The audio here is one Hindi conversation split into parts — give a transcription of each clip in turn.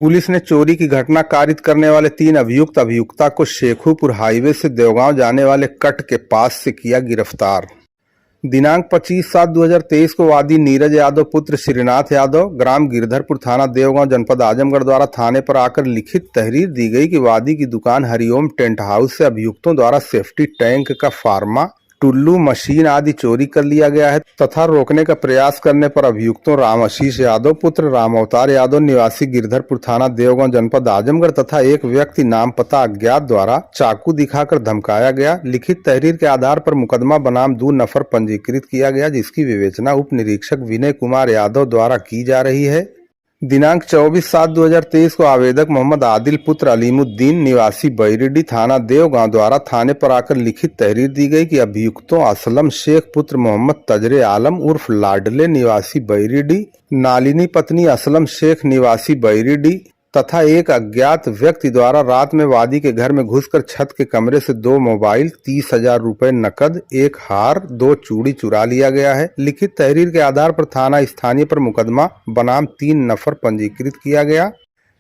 पुलिस ने चोरी की घटना कारित करने वाले 3 अभियुक्ता को शेखुपुर हाईवे से देवगांव जाने वाले कट के पास से किया गिरफ्तार। दिनांक 25/7/2023 को वादी नीरज यादव पुत्र श्रीनाथ यादव ग्राम गिरधरपुर थाना देवगांव जनपद आजमगढ़ द्वारा थाने पर आकर लिखित तहरीर दी गई कि वादी की दुकान हरिओम टेंट हाउस से अभियुक्तों द्वारा सेफ्टी टैंक का फार्मा, टुल्लू, मशीन आदि चोरी कर लिया गया है तथा रोकने का प्रयास करने पर अभियुक्तों राम आशीष यादव पुत्र राम अवतार यादव निवासी गिरधरपुर थाना देवगांव जनपद आजमगढ़ तथा एक व्यक्ति नाम पता अज्ञात द्वारा चाकू दिखाकर धमकाया गया। लिखित तहरीर के आधार पर मुकदमा बनाम 2 नफर पंजीकृत किया गया, जिसकी विवेचना उप निरीक्षक विनय कुमार यादव द्वारा की जा रही है। दिनांक 24/7/2023 को आवेदक मोहम्मद आदिल पुत्र अलीमुद्दीन निवासी बैरिडी थाना देवगांव द्वारा थाने पर आकर लिखित तहरीर दी गई कि अभियुक्तों असलम शेख पुत्र मोहम्मद तजरे आलम उर्फ लाडले निवासी बैरिडी, नालिनी पत्नी असलम शेख निवासी बैरिडी तथा एक अज्ञात व्यक्ति द्वारा रात में वादी के घर में घुसकर छत के कमरे से 2 मोबाइल, 30,000 रुपए नकद, 1 हार, 2 चूड़ी चुरा लिया गया है। लिखित तहरीर के आधार पर थाना स्थानीय पर मुकदमा बनाम 3 नफर पंजीकृत किया गया,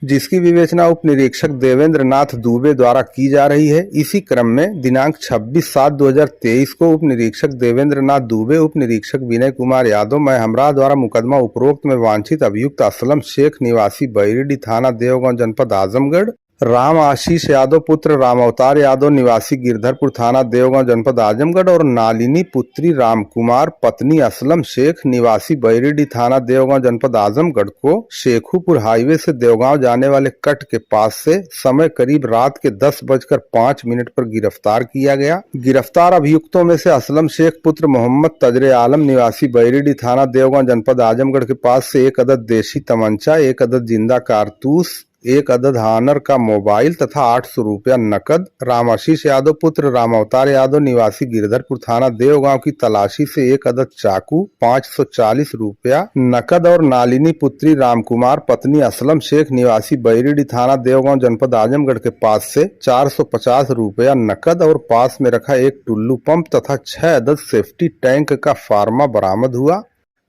जिसकी विवेचना उप निरीक्षक देवेंद्र नाथ दुबे द्वारा की जा रही है। इसी क्रम में दिनांक 26/7/2023 को उप निरीक्षक देवेंद्र नाथ दुबे, उप निरीक्षक विनय कुमार यादव, मैं हमरा द्वारा मुकदमा उपरोक्त में वांछित अभियुक्त असलम शेख निवासी बैरिडी थाना देवगांव जनपद आजमगढ़, राम आशीष यादव पुत्र राम अवतार यादव निवासी गिरधरपुर थाना देवगांव जनपद आजमगढ़ और नालिनी पुत्री राम कुमार पत्नी असलम शेख निवासी बैरिडी थाना देवगांव जनपद आजमगढ़ को शेखुपुर हाईवे से देवगांव जाने वाले कट के पास से समय करीब रात के 10:05 पर गिरफ्तार किया गया। गिरफ्तार अभियुक्तों में से असलम शेख पुत्र मोहम्मद तजरे आलम निवासी बैरिडी थाना देवगांव जनपद आजमगढ़ के पास से 1 अदद देशी तमंचा, 1 अदद जिंदा कारतूस, 1 अदद हानर का मोबाइल तथा 800 रुपया नकद, राम आशीष यादव पुत्र राम अवतार यादव निवासी गिरधरपुर थाना देवगांव की तलाशी से 1 अदद चाकू, 540 रुपया नकद और नालिनी पुत्री राम कुमार पत्नी असलम शेख निवासी बैरिडी थाना देवगांव जनपद आजमगढ़ के पास से 450 रुपया नकद और पास में रखा एक टुल्लू पंप तथा 6 अदद सेफ्टी टैंक का फार्मा बरामद हुआ।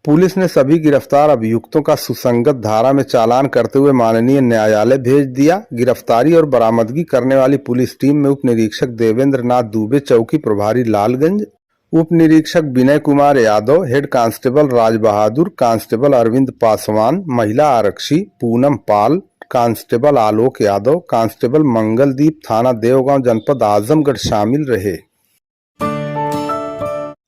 पुलिस ने सभी गिरफ्तार अभियुक्तों का सुसंगत धारा में चालान करते हुए माननीय न्यायालय भेज दिया। गिरफ्तारी और बरामदगी करने वाली पुलिस टीम में उप निरीक्षक देवेंद्र नाथ दुबे, चौकी प्रभारी लालगंज, उप निरीक्षक Vinay Kumar Yadav, head constable Raj Bahadur, constable Arvind Paswan, महिला आरक्षी पूनम पाल, कांस्टेबल आलोक यादव, कांस्टेबल मंगलदीप थाना देवगांव जनपद आजमगढ़ शामिल रहे।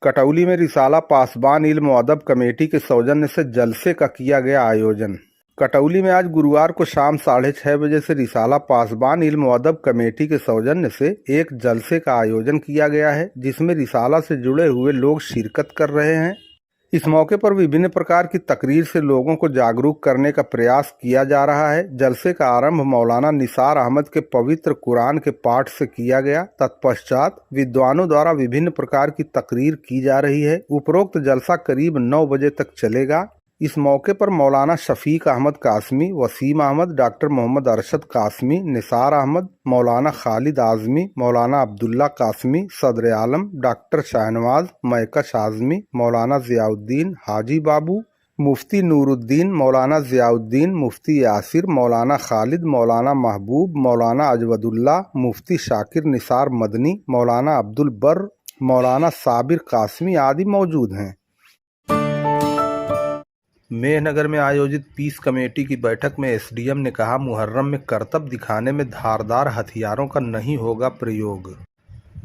कटौली में रिसाला पासबान इल्म व अदब कमेटी के सौजन्य से जलसे का किया गया आयोजन। कटौली में आज गुरुवार को शाम 6:30 बजे से रिसाला पासबान इल्म व अदब कमेटी के सौजन्य से एक जलसे का आयोजन किया गया है, जिसमें रिसाला से जुड़े हुए लोग शिरकत कर रहे हैं। इस मौके पर विभिन्न प्रकार की तकरीर से लोगों को जागरूक करने का प्रयास किया जा रहा है। जलसे का आरंभ मौलाना निसार अहमद के पवित्र कुरान के पाठ से किया गया। तत्पश्चात विद्वानों द्वारा विभिन्न प्रकार की तकरीर की जा रही है। उपरोक्त जलसा करीब 9 बजे तक चलेगा। इस मौके पर मौलाना शफीक अहमद कासमी, वसीम अहमद, डॉक्टर मोहम्मद अरशद कासमी, निसार अहमद, मौलाना खालिद आजमी, मौलाना अब्दुल्ला कासमी, सदर आलम, डॉक्टर शाहनवाज, मैकश आजमी, मौलाना जियाउद्दीन हाजी बाबू, मुफ्ती नूरुद्दीन, मौलाना जियाउद्दीन, मुफ्ती यासिर, मौलाना खालिद, मौलाना महबूब, मौलाना अजवदुल्ला, मुफ्ती शाकिर निसार मदनी, मौलाना अब्दुल बर, मौलाना साबिर कासमी आदि मौजूद हैं। मेहनगर में आयोजित पीस कमेटी की बैठक में एसडीएम ने कहा, मुहर्रम में करतब दिखाने में धारदार हथियारों का नहीं होगा प्रयोग।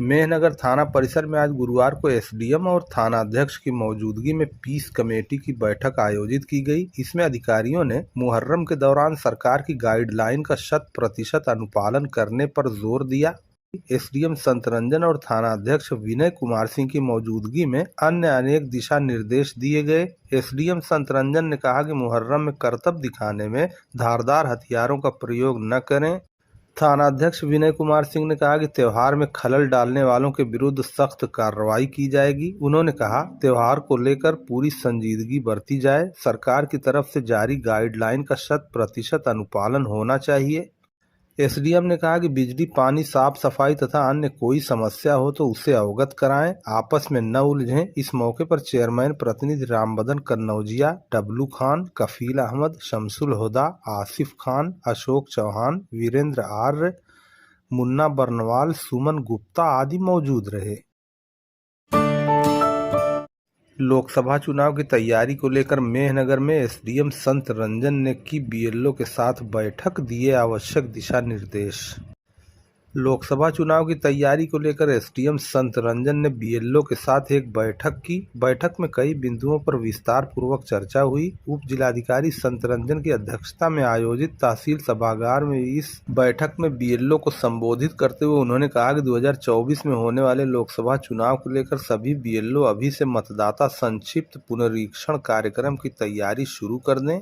मेहनगर थाना परिसर में आज गुरुवार को एसडीएम और थानाध्यक्ष की मौजूदगी में पीस कमेटी की बैठक आयोजित की गई। इसमें अधिकारियों ने मुहर्रम के दौरान सरकार की गाइडलाइन का 100% अनुपालन करने पर जोर दिया। एसडीएम संतरंजन और थानाध्यक्ष विनय कुमार सिंह की मौजूदगी में अन्य अनेक दिशा निर्देश दिए गए। एसडीएम संतरंजन ने कहा कि मुहर्रम में करतब दिखाने में धारदार हथियारों का प्रयोग न करें। थानाध्यक्ष विनय कुमार सिंह ने कहा कि त्योहार में खलल डालने वालों के विरुद्ध सख्त कार्रवाई की जाएगी। उन्होंने कहा, त्योहार को लेकर पूरी संजीदगी बरती जाए। सरकार की तरफ से जारी गाइडलाइन का 100% अनुपालन होना चाहिए। एसडीएम ने कहा कि बिजली, पानी, साफ सफाई तथा अन्य कोई समस्या हो तो उसे अवगत कराएं, आपस में न उलझें। इस मौके पर चेयरमैन प्रतिनिधि रामबदन कन्नौजिया, डब्लू खान, कफील अहमद, शमसुल हुदा, आसिफ खान, अशोक चौहान, वीरेंद्र आर्य, मुन्ना बर्नवाल, सुमन गुप्ता आदि मौजूद रहे। लोकसभा चुनाव की तैयारी को लेकर मेहनगर में एसडीएम संत रंजन ने की बीएलओ के साथ बैठक, दिए आवश्यक दिशा निर्देश। लोकसभा चुनाव की तैयारी को लेकर एसडीएम संत रंजन ने बीएलओ के साथ एक बैठक की। बैठक में कई बिंदुओं पर विस्तार पूर्वक चर्चा हुई। उप जिलाधिकारी संत रंजन की अध्यक्षता में आयोजित तहसील सभागार में इस बैठक में बीएलओ को संबोधित करते हुए उन्होंने कहा कि 2024 में होने वाले लोकसभा चुनाव को लेकर सभी बीएलओ अभी से मतदाता संक्षिप्त पुनरीक्षण कार्यक्रम की तैयारी शुरू कर दें।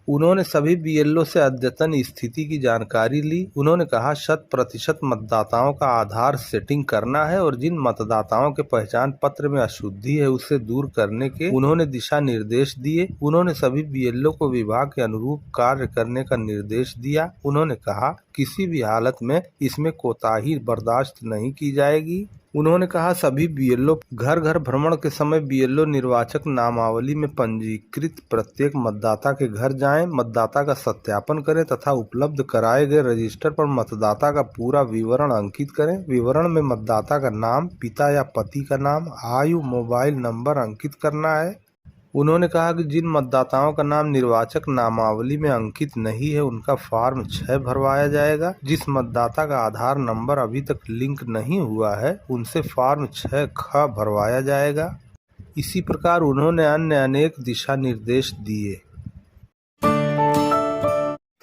उन्होंने सभी बीएलओ से अद्यतन स्थिति की जानकारी ली। उन्होंने कहा 100% मतदाताओं का आधार सेटिंग करना है और जिन मतदाताओं के पहचान पत्र में अशुद्धि है उसे दूर करने के उन्होंने दिशा निर्देश दिए। उन्होंने सभी बीएलओ को विभाग के अनुरूप कार्य करने का निर्देश दिया। उन्होंने कहा किसी भी हालत में इसमें कोताही बर्दाश्त नहीं की जाएगी। उन्होंने कहा सभी बीएलओ घर घर भ्रमण के समय बीएलओ निर्वाचक नामावली में पंजीकृत प्रत्येक मतदाता के घर जाएं, मतदाता का सत्यापन करें तथा उपलब्ध कराए गए रजिस्टर पर मतदाता का पूरा विवरण अंकित करें। विवरण में मतदाता का नाम, पिता या पति का नाम, आयु, मोबाइल नंबर अंकित करना है। उन्होंने कहा कि जिन मतदाताओं का नाम निर्वाचक नामावली में अंकित नहीं है उनका फॉर्म 6 भरवाया जाएगा। जिस मतदाता का आधार नंबर अभी तक लिंक नहीं हुआ है उनसे फॉर्म 6ख भरवाया जाएगा। इसी प्रकार उन्होंने अन्य अनेक दिशा निर्देश दिए।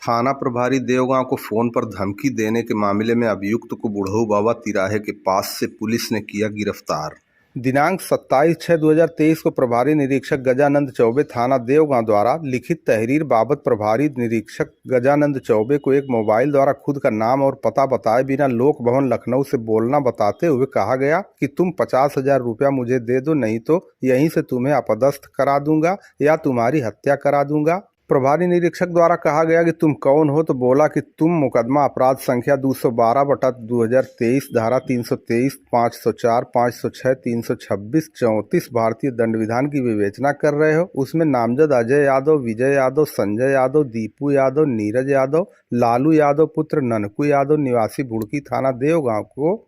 थाना प्रभारी देवगांव को फोन पर धमकी देने के मामले में अभियुक्त को बुढ़ऊ बाबा तिराहे के पास से पुलिस ने किया गिरफ्तार। दिनांक 27/6/2023 को प्रभारी निरीक्षक गजानंद चौबे थाना देवगांव द्वारा लिखित तहरीर बाबत प्रभारी निरीक्षक गजानंद चौबे को एक मोबाइल द्वारा खुद का नाम और पता बताए बिना लोक भवन लखनऊ से बोलना बताते हुए कहा गया कि तुम 50,000 रुपया मुझे दे दो, नहीं तो यहीं से तुम्हें अपदस्थ करा दूंगा या तुम्हारी हत्या करा दूंगा। प्रभारी निरीक्षक द्वारा कहा गया कि तुम कौन हो, तो बोला कि तुम मुकदमा अपराध संख्या 212/2023 धारा 323, 504, 506, 326, 34 भारतीय दंड विधान की विवेचना कर रहे हो। उसमें नामजद अजय यादव, विजय यादव, संजय यादव, दीपू यादव, नीरज यादव, लालू यादव पुत्र ननकू यादव निवासी बुड़की थाना देवगांव को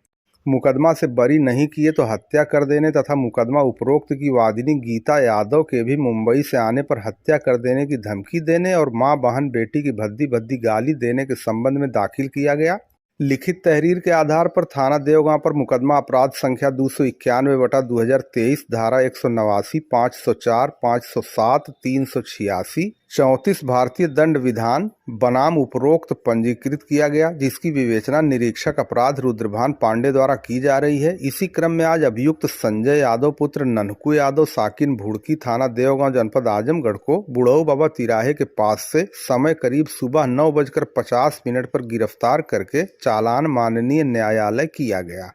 मुकदमा से बरी नहीं किए तो हत्या कर देने तथा मुकदमा उपरोक्त की वादिनी गीता यादव के भी मुंबई से आने पर हत्या कर देने की धमकी देने और मां, बहन, बेटी की भद्दी भद्दी गाली देने के संबंध में दाखिल किया गया। लिखित तहरीर के आधार पर थाना देवगांव पर मुकदमा अपराध संख्या 291/2023 धारा 189, 504, 507, 386, 34 भारतीय दंड विधान बनाम उपरोक्त पंजीकृत किया गया, जिसकी विवेचना निरीक्षक अपराध रुद्रभान पांडे द्वारा की जा रही है। इसी क्रम में आज अभियुक्त संजय यादव पुत्र ननकू यादव साकिन भुड़की थाना देवगांव जनपद आजमगढ़ को बुढ़ऊ बाबा तिराहे के पास से समय करीब सुबह 9:50 पर गिरफ्तार करके चालान माननीय न्यायालय किया गया।